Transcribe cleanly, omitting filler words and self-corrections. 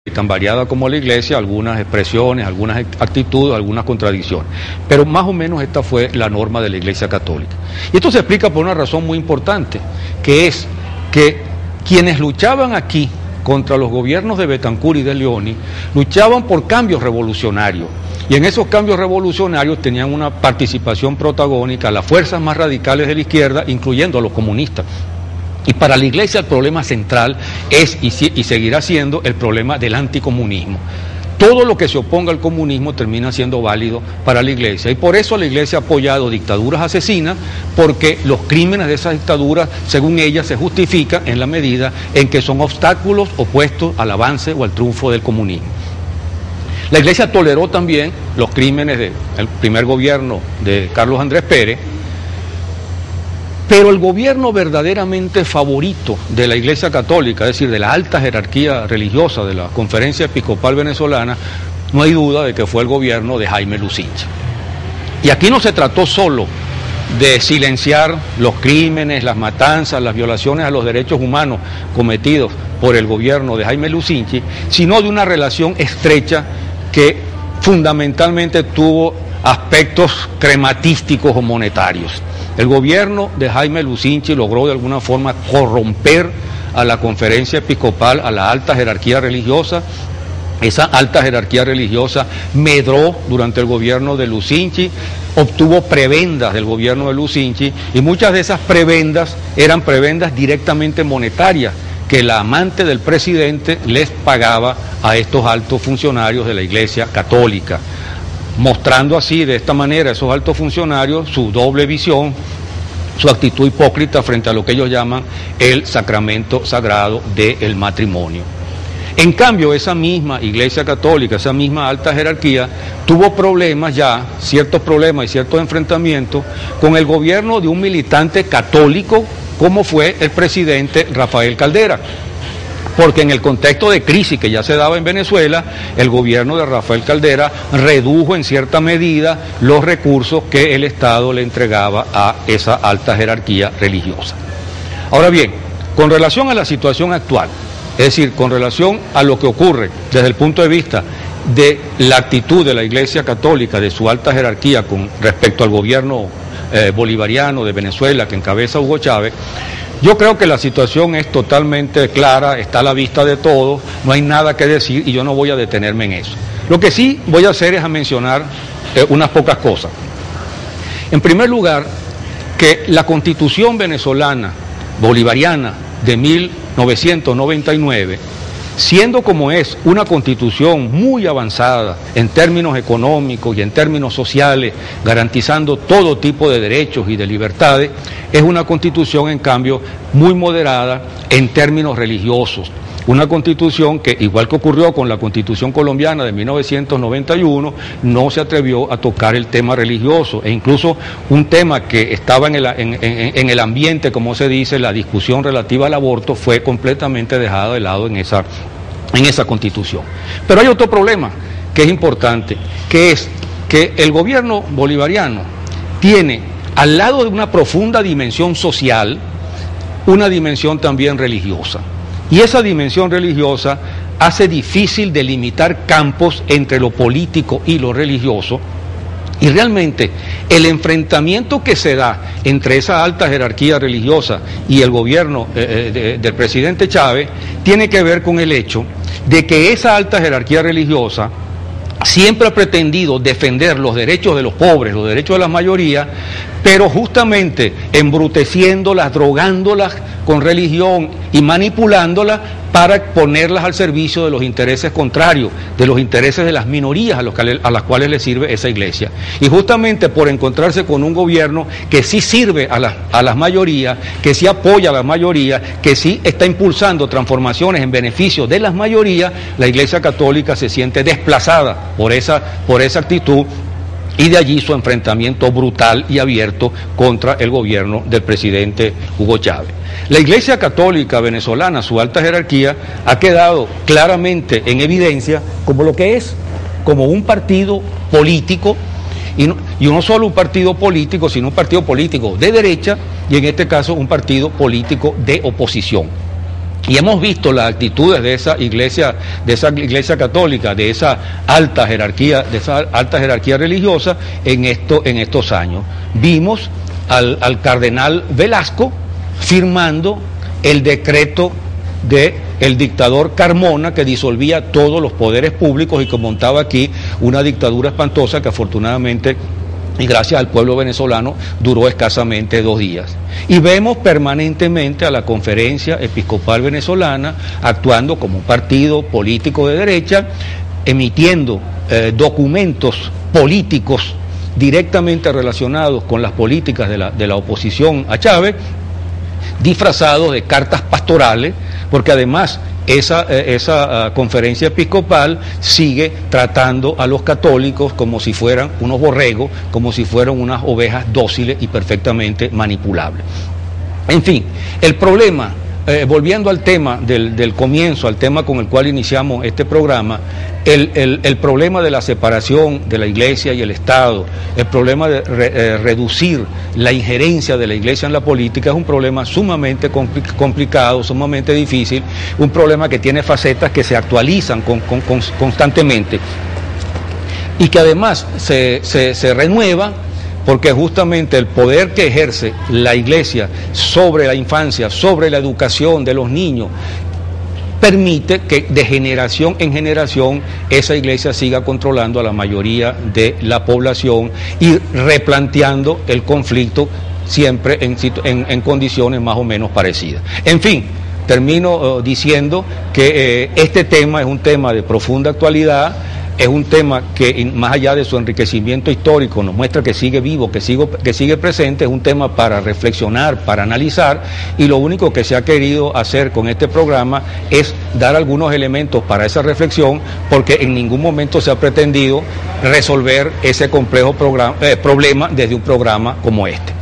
y tan variada como la Iglesia, algunas expresiones, algunas actitudes, algunas contradicciones. Pero más o menos esta fue la norma de la Iglesia Católica. Y esto se explica por una razón muy importante, que es que quienes luchaban aquí contra los gobiernos de Betancur y de Leoni, luchaban por cambios revolucionarios. Y en esos cambios revolucionarios tenían una participación protagónica las fuerzas más radicales de la izquierda, incluyendo a los comunistas. Y para la Iglesia el problema central es y seguirá siendo el problema del anticomunismo. Todo lo que se oponga al comunismo termina siendo válido para la Iglesia. Y por eso la Iglesia ha apoyado dictaduras asesinas, porque los crímenes de esas dictaduras, según ella, se justifican en la medida en que son obstáculos opuestos al avance o al triunfo del comunismo. La Iglesia toleró también los crímenes del primer gobierno de Carlos Andrés Pérez, pero el gobierno verdaderamente favorito de la Iglesia Católica, es decir, de la alta jerarquía religiosa de la Conferencia Episcopal Venezolana, no hay duda de que fue el gobierno de Jaime Lusinchi. Y aquí no se trató solo de silenciar los crímenes, las matanzas, las violaciones a los derechos humanos cometidos por el gobierno de Jaime Lusinchi, sino de una relación estrecha que fundamentalmente tuvo aspectos crematísticos o monetarios. El gobierno de Jaime Lusinchi logró de alguna forma corromper a la Conferencia Episcopal, a la alta jerarquía religiosa. Esa alta jerarquía religiosa medró durante el gobierno de Lusinchi, obtuvo prebendas del gobierno de Lusinchi, y muchas de esas prebendas eran prebendas directamente monetarias que la amante del presidente les pagaba a estos altos funcionarios de la Iglesia Católica, mostrando así, de esta manera, a esos altos funcionarios su doble visión, su actitud hipócrita frente a lo que ellos llaman el sacramento sagrado del matrimonio. En cambio, esa misma Iglesia Católica, esa misma alta jerarquía, tuvo problemas ya, ciertos problemas y ciertos enfrentamientos con el gobierno de un militante católico como fue el presidente Rafael Caldera. Porque en el contexto de crisis que ya se daba en Venezuela, el gobierno de Rafael Caldera redujo en cierta medida los recursos que el Estado le entregaba a esa alta jerarquía religiosa. Ahora bien, con relación a la situación actual, es decir, con relación a lo que ocurre desde el punto de vista de la actitud de la Iglesia Católica, de su alta jerarquía con respecto al gobierno bolivariano de Venezuela que encabeza Hugo Chávez, yo creo que la situación es totalmente clara, está a la vista de todos, no hay nada que decir y yo no voy a detenerme en eso. Lo que sí voy a hacer es a mencionar unas pocas cosas. En primer lugar, que la Constitución venezolana, bolivariana, de 1999, siendo como es una constitución muy avanzada en términos económicos y en términos sociales, garantizando todo tipo de derechos y de libertades, es una constitución en cambio muy moderada en términos religiosos. Una constitución que, igual que ocurrió con la Constitución colombiana de 1991, no se atrevió a tocar el tema religioso, e incluso un tema que estaba en el ambiente, como se dice, la discusión relativa al aborto, fue completamente dejada de lado en esa constitución. Pero hay otro problema que es importante, que es que el gobierno bolivariano tiene, al lado de una profunda dimensión social, una dimensión también religiosa. Y esa dimensión religiosa hace difícil delimitar campos entre lo político y lo religioso, y realmente el enfrentamiento que se da entre esa alta jerarquía religiosa y el gobierno del presidente Chávez tiene que ver con el hecho de que esa alta jerarquía religiosa siempre ha pretendido defender los derechos de los pobres, los derechos de las mayorías, pero justamente embruteciéndolas, drogándolas con religión y manipulándolas para ponerlas al servicio de los intereses contrarios, de los intereses de las minorías a las cuales le sirve esa iglesia. Y justamente por encontrarse con un gobierno que sí sirve a las mayorías, que sí apoya a las mayorías, que sí está impulsando transformaciones en beneficio de las mayorías, la Iglesia Católica se siente desplazada por esa actitud, y de allí su enfrentamiento brutal y abierto contra el gobierno del presidente Hugo Chávez. La Iglesia Católica venezolana, su alta jerarquía, ha quedado claramente en evidencia como lo que es, como un partido político, y no solo un partido político, sino un partido político de derecha, y en este caso un partido político de oposición. Y hemos visto las actitudes de esa iglesia católica, de esa alta jerarquía religiosa en estos años. Vimos al cardenal Velasco firmando el decreto del dictador Carmona, que disolvía todos los poderes públicos y que montaba aquí una dictadura espantosa que afortunadamente y gracias al pueblo venezolano duró escasamente 2 días. Y vemos permanentemente a la Conferencia Episcopal Venezolana actuando como un partido político de derecha, emitiendo documentos políticos directamente relacionados con las políticas de la oposición a Chávez, disfrazados de cartas pastorales, porque además esa conferencia episcopal sigue tratando a los católicos como si fueran unos borregos, como si fueran unas ovejas dóciles y perfectamente manipulables. En fin, el problema, volviendo al tema del comienzo, al tema con el cual iniciamos este programa, el problema de la separación de la Iglesia y el Estado, el problema de reducir la injerencia de la Iglesia en la política es un problema sumamente complicado, sumamente difícil, un problema que tiene facetas que se actualizan constantemente y que además se renueva, porque justamente el poder que ejerce la Iglesia sobre la infancia, sobre la educación de los niños, permite que de generación en generación esa Iglesia siga controlando a la mayoría de la población y replanteando el conflicto siempre en condiciones más o menos parecidas. En fin, termino diciendo que este tema es un tema de profunda actualidad. Es un tema que, más allá de su enriquecimiento histórico, nos muestra que sigue vivo, que sigue presente. Es un tema para reflexionar, para analizar, y lo único que se ha querido hacer con este programa es dar algunos elementos para esa reflexión, porque en ningún momento se ha pretendido resolver ese complejo problema desde un programa como este.